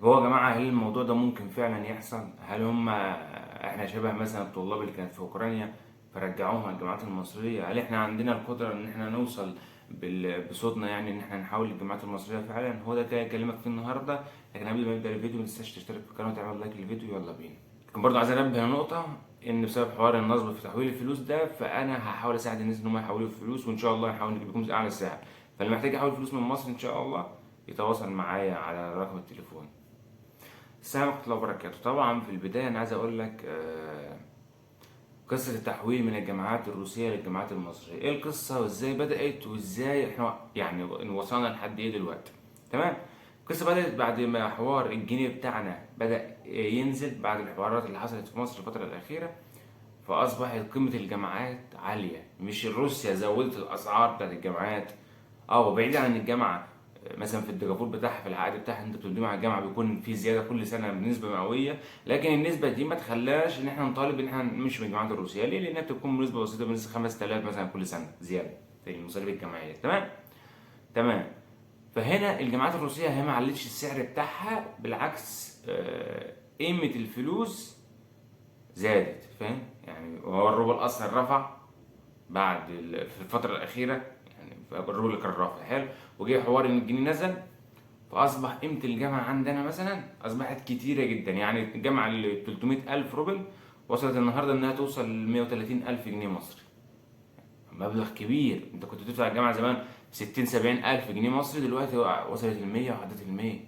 هو يا جماعة هل الموضوع ده ممكن فعلا يحصل؟ هل هم احنا شبه مثلا الطلاب اللي كانت في اوكرانيا فرجعوهم على الجامعات المصرية؟ هل احنا عندنا القدرة ان احنا نوصل بصوتنا، يعني ان احنا نحاول الجامعات المصرية فعلا؟ هو ده كده اكلمك فيه النهاردة. لكن قبل ما نبدأ الفيديو ما تنساش تشترك في القناة وتعمل لايك للفيديو. يلا بينا. لكن برضه عايز انبه نقطة، ان بسبب حوار النصب في تحويل الفلوس ده، فانا هحاول اساعد الناس ان هم يحولوا الفلوس، وان شاء الله نحاول نجيب لكم اعلى سعر. فاللي محتاج يحول فلوس من مصر ان شاء الله يتواصل معايا على رقم التليفون. السلام ورحمة الله وبركاته. طبعا في البداية أنا عايز أقول لك قصة التحويل من الجامعات الروسية للجامعات المصرية، إيه القصة وإزاي بدأت وإزاي إحنا يعني وصلنا لحد إيه دلوقتي. تمام. القصة بدأت بعد ما حوار الجنيه بتاعنا بدأ ينزل بعد الحوارات اللي حصلت في مصر الفترة الأخيرة. فأصبحت قيمة الجامعات عالية، مش روسيا زودت الأسعار بتاعت الجامعات. اه، وبعيد عن الجامعة، مثلا في الدرافور بتاعها، في العقد بتاعها انت بتقدمه على الجامعة بيكون في زيادة كل سنة بنسبة مئوية. لكن النسبة دي ما تخلاش ان احنا نطالب ان احنا نمشي من الجامعات الروسية. ليه؟ لانها بتكون بنسبة بسيطة، بنسبة 5000 مثلا كل سنة زيادة في المصاريف الجامعية. تمام. تمام. فهنا الجامعات الروسية هي ما علتش السعر بتاعها، بالعكس قيمة الفلوس زادت. فاهم يعني؟ وهو الروبل اصلا رفع بعد في الفترة الأخيرة، يعني الروبل اللي كان رافع حلو، وجه حوار إن الجنيه نزل. فأصبح قيمة الجامعة عندنا مثلا أصبحت كتيرة جدا. يعني الجامعة اللي 300 ألف روبل وصلت النهاردة إنها توصل ل 130 ألف جنيه مصري. مبلغ كبير. أنت كنت تدفع الجامعة زمان 60 70 ألف جنيه مصري، دلوقتي وصلت ال 100 وعدت ال 100.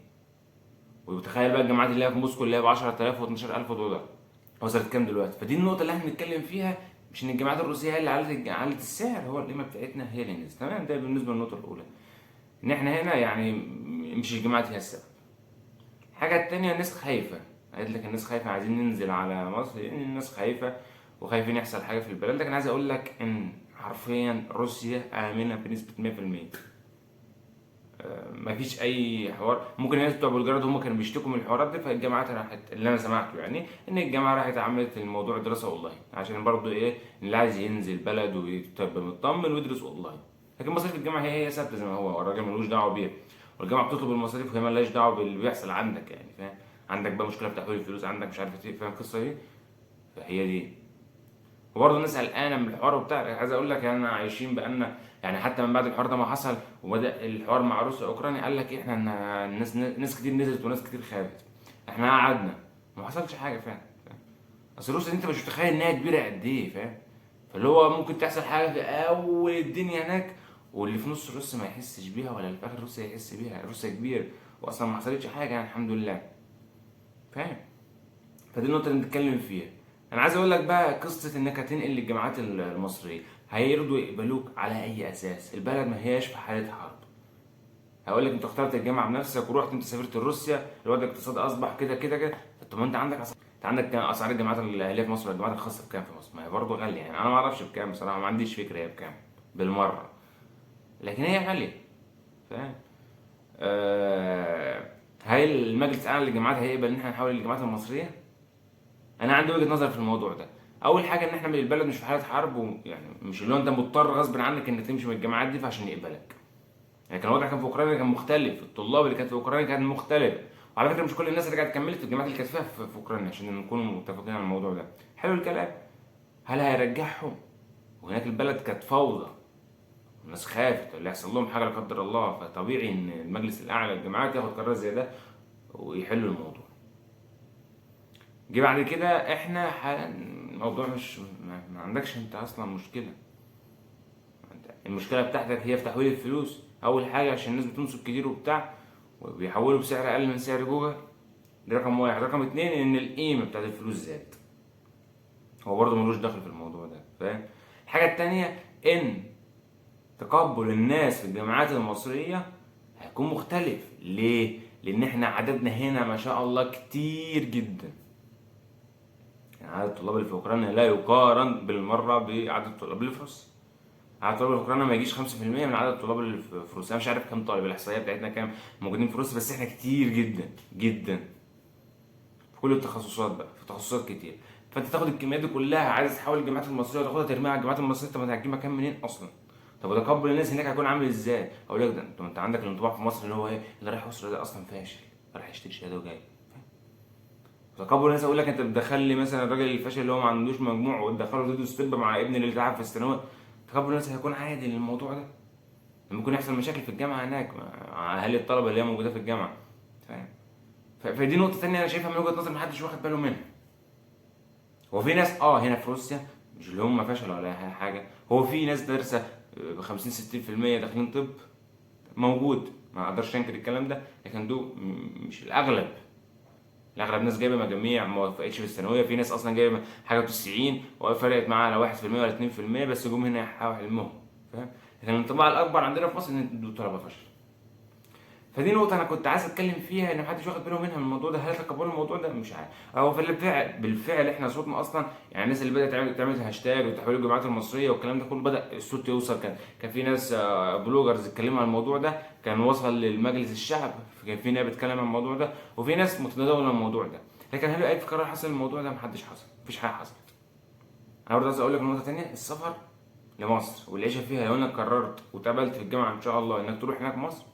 وتخيل بقى الجامعات اللي هي في موسكو اللي هي ب 10000 و 12000 دولار وصلت كام دلوقتي. فدي النقطة اللي احنا بنتكلم فيها، مش ان الجامعات الروسية هي اللي علت السعر، هو القيمة بتاعتنا هي اللي نزلت. تمام. ده بالنسبة للنقطة الأولى، ان احنا هنا يعني مش الجامعات هي السبب. الحاجة التانية، الناس خايفة. قالت لك الناس خايفة، عايزين ننزل على مصر لأن الناس خايفة وخايفين يحصل حاجة في البلد. لكن عايز أقول لك إن حرفيا روسيا آمنة بنسبة 100%. مفيش اي حوار. ممكن الناس بتوع بلجراد هم كانوا بيشتكوا من الحوارات دي، فالجامعات راحت، اللي انا سمعته يعني ان الجامعه راحت عملت الموضوع دراسه اونلاين، عشان برضو ايه، اللي عايز ينزل بلد ويبقى مطمن ويدرس اونلاين. لكن مصاريف الجامعه هي ثابته زي ما هو، الراجل ملوش دعوه بيها. والجامعه بتطلب المصاريف وهي مالهاش دعوه باللي بيحصل عندك، يعني فاهم؟ عندك بقى مشكله في تحويل الفلوس، عندك مش عارف ايه، فاهم القصه دي؟ فهي دي. وبرضه الناس قلقانه من الحوار وبتاع. عايز اقول لك يعني احنا عايشين بقالنا، يعني حتى من بعد الحوار ده ما حصل وبدا الحوار مع روسيا واوكرانيا، قال لك احنا ناس كتير نزلت وناس كتير خابت. احنا قعدنا ما حصلش حاجه فعلا. اصل روسيا دي انت مش متخيل انها كبيره قد ايه، فاهم؟ فاللي هو ممكن تحصل حاجه في اول الدنيا هناك، واللي في نص روسيا ما يحسش بيها، ولا اللي في اخر روسيا يحس بيها. روسيا كبير واصلا ما حصلتش حاجه، يعني الحمد لله. فاهم؟ فدي النقطة اللي بنتكلم فيها. أنا عايز أقول لك بقى قصة إنك هتنقل للجامعات المصرية، هيرضوا يقبلوك على أي أساس؟ البلد ما هياش في حالة حرب. هقول لك أنت اخترت الجامعة بنفسك ورحت أنت سافرت لروسيا، الوضع الاقتصادي أصبح كده كده كده. طب ما أنت عندك أنت عندك كام أسعار الجامعات اللي هي في مصر، الجامعات الخاصة بكام في مصر؟ ما هي برضه غالية. يعني أنا ما أعرفش بكام بصراحة، ما عنديش فكرة هي بكام بالمرة، لكن هي غالية. فاهم؟ هل المجلس الأعلى للجامعات هيقبل إن احنا نحول الجامعات المصرية؟ انا عندي وجهه نظر في الموضوع ده. اول حاجه ان احنا من البلد مش في حاله حرب، ويعني مش اللي هو انت مضطر غصب عنك انك تمشي من الجامعات دي فعشان يقبلك. يعني كان الوضع كان في اوكرانيا كان مختلف، الطلاب اللي كانت في اوكرانيا كانت مختلف. وعلى فكره مش كل الناس اللي رجعت كملت في الجامعات اللي كانت فيها في اوكرانيا، عشان نكون متفقين على الموضوع ده. حلو الكلام. هل هيرجعهم؟ وهناك البلد كانت فوضى، الناس خافت اللي يحصل لهم حاجه لا قدر الله، فطبيعي ان المجلس الاعلى للجامعات ياخد قرار زي ده ويحل الموضوع. جه بعد كده احنا الموضوع مش ما عندكش انت اصلا مشكله. المشكله بتاعتك هي في تحويل الفلوس. اول حاجه عشان الناس بتنصب كتير وبتاع وبيحولوا بسعر اقل من سعر جوجل. ده رقم واحد. رقم اتنين ان القيمه بتاعت الفلوس زادت. هو برضه ملوش دخل في الموضوع ده. فاهم؟ الحاجه التانيه ان تقبل الناس في الجامعات المصريه هيكون مختلف. ليه؟ لان احنا عددنا هنا ما شاء الله كتير جدا. يعني عدد الطلاب اللي في اوكرانيا لا يقارن بالمره بعدد الطلاب اللي في روسيا. عدد الطلاب اللي في اوكرانيا ما يجيش 5% من عدد الطلاب اللي في روسيا. أنا مش عارف كام طالب، الاحصائيه بتاعتنا كام موجودين في روسيا، بس احنا كتير جدا جدا في كل التخصصات بقى، في تخصصات كتير. فانت تاخد الكميات دي كلها عايز تحول الجامعات المصريه وتاخدها ترميها على الجامعات المصريه، طب ما هتجيب مكان منين اصلا؟ طب وتقبل الناس هناك هيكون عامل ازاي؟ اقول لك ده انت عندك الانطباع في مصر اللي هو ايه، اللي رايح مصر ده اصلا فاشل. راح يشتري شهاده وجاي. تقبل الناس اقول لك انت بتدخل لي مثلا الراجل الفاشل اللي هو ما عندوش مجموع وتدخله زيدو ستيب مع ابني اللي تعب في الثانويه، تقبل الناس هيكون عادي للموضوع ده. ممكن يحصل مشاكل في الجامعه هناك مع اهالي الطلبه اللي هي موجوده في الجامعه، فاهم؟ فدي نقطه تانية انا شايفها من وجهه نظر محدش واخد باله منها. هو في ناس هنا في روسيا مش اللي هم فشلوا ولا أي حاجه، هو في ناس دارسه ب 50 60% داخلين طب، موجود، ما اقدرش انكر الكلام ده، لكن دول مش الاغلب. الاغلب ناس جايبه مجاميع ما وفقتش في الثانويه، في ناس اصلا جايبه حاجه 90 وفرقت معاها على 1% ولا 2%، بس جم هنا يحققوا حلمهم، فاهم؟ لكن الانطباع الاكبر عندنا في مصر ان دول طلبه فشل. فدي نقطة أنا كنت عايز أتكلم فيها، إن محدش واخد باله منها من الموضوع ده. هل تقبلوا الموضوع ده؟ مش عارف. هو بالفعل إحنا صوتنا أصلا، يعني الناس اللي بدأت تعمل هاشتاج وتحويل الجامعات المصرية والكلام ده كله، بدأ الصوت يوصل. كان في ناس بلوجرز اتكلموا عن الموضوع ده، كان وصل للمجلس الشعب، كان في ناس بتتكلم عن الموضوع ده، وفي ناس متداولة عن الموضوع ده. لكن هل أي قرار حصل الموضوع ده؟ محدش حصل، مفيش حاجة حصلت. أنا برضه عايز أقول لك نقطة تانية، السفر لمصر والعيشة فيها، لو إنك قررت واتقبلت في الجامعة إن شاء الله إنك تروح هناك مصر،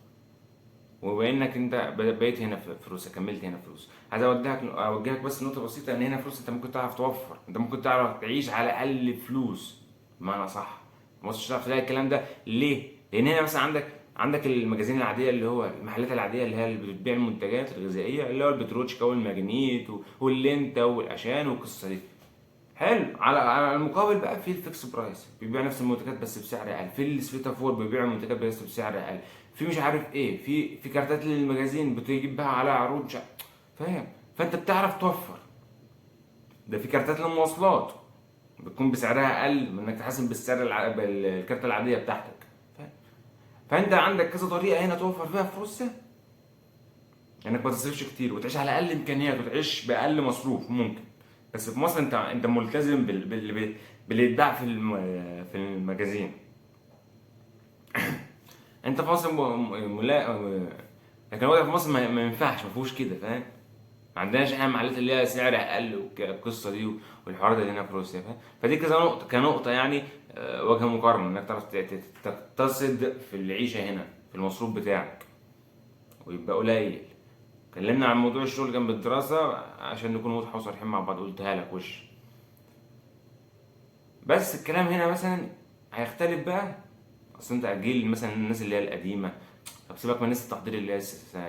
وبما انك انت بقيت هنا في روسيا، كملت هنا في روسيا، عايز اوجهك بس نقطه بسيطه، ان هنا في روسيا انت ممكن تعرف توفر، انت ممكن تعرف تعيش على اقل فلوس بمعنى صح. في مصر مش هتعرف تلاقي الكلام ده. ليه؟ لان هنا مثلا عندك المجازين العاديه، اللي هو المحلات العاديه اللي هي اللي بتبيع المنتجات الغذائيه، اللي هو البتروتشكا والماجنيت واللينتا والاشان والقصه دي. حلو. على المقابل بقى في الفيكس برايس بيبيع نفس المنتجات بس بسعر اقل، في السفيتا فور بيبيع المنتجات بس بسعر اقل، في مش عارف ايه، في كارتات للمجازين بتجيب بها على عروض فاهم؟ فانت بتعرف توفر. ده في كارتات للمواصلات بتكون بسعرها اقل من انك تحاسب بالكارتة العاديه بتاعتك، فاهم؟ فانت عندك كذا طريقه هنا توفر فيها في روسيا، انك ما تصرفش كتير وتعيش على اقل امكانيات وتعيش باقل مصروف ممكن. بس في مصر انت ملتزم باللي يتباع في المجازين. انت في مصر لكن الوضع في مصر ما ينفعش، ما فيهوش كده، فاهم؟ ما عندناش احنا محلات اللي هي سعر اقل والقصه دي والحوارات اللي هنا في روسيا، فاهم؟ فدي كذا نقطه كنقطه يعني، وجه مقارنه انك تعرف تقتصد في العيشه هنا في المصروف بتاعك ويبقى قليل. اتكلمنا عن موضوع الشغل جنب الدراسة عشان نكون واضحة وصريحين مع بعض، قلتها لك وش. بس الكلام هنا مثلا هيختلف بقى، اصل انت جيل مثلا الناس اللي هي القديمة، طب سيبك من الناس التحضير اللي هي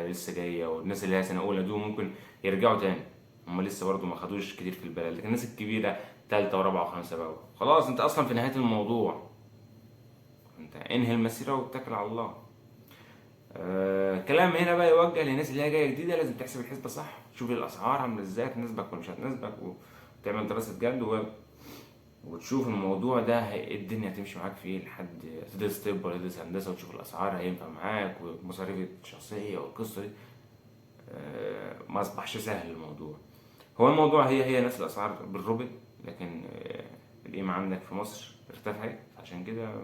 لسه جاية، والناس اللي هي سنة أولى دول ممكن يرجعوا تاني، هم لسه برضه ما خدوش كتير في البلد. لكن الناس الكبيرة تالتة ورابعة وخمسة بقى خلاص، انت اصلا في نهاية الموضوع، انت انهي المسيرة واتكل على الله. كلام هنا بقى يوجه للناس اللي هي جايه جديده، لازم تحسب الحسبه صح، تشوف الاسعار عامله ازاي، هتناسبك ولا مش هتناسبك، وتعمل دراسه جد وتشوف الموضوع ده الدنيا هتمشي معاك فيه لحد تدرس طب ولا تدرس هندسه، وتشوف الاسعار هينفع معاك والمصاريف الشخصيه والقصه دي. ما اصبحش سهل الموضوع. هو الموضوع هي نفس الاسعار بالروبل، لكن القيمه عندك في مصر ارتفعت، عشان كده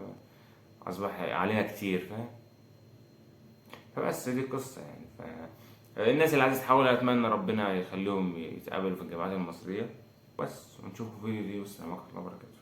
اصبح عليها كتير، فاهم؟ فبس دي القصة يعني. الناس اللي عايزة تحاول أتمنى ربنا يخليهم يتقابلوا في الجامعات المصرية، بس ونشوفوا فيديو دي. والسلام عليكم ورحمة الله وبركاته.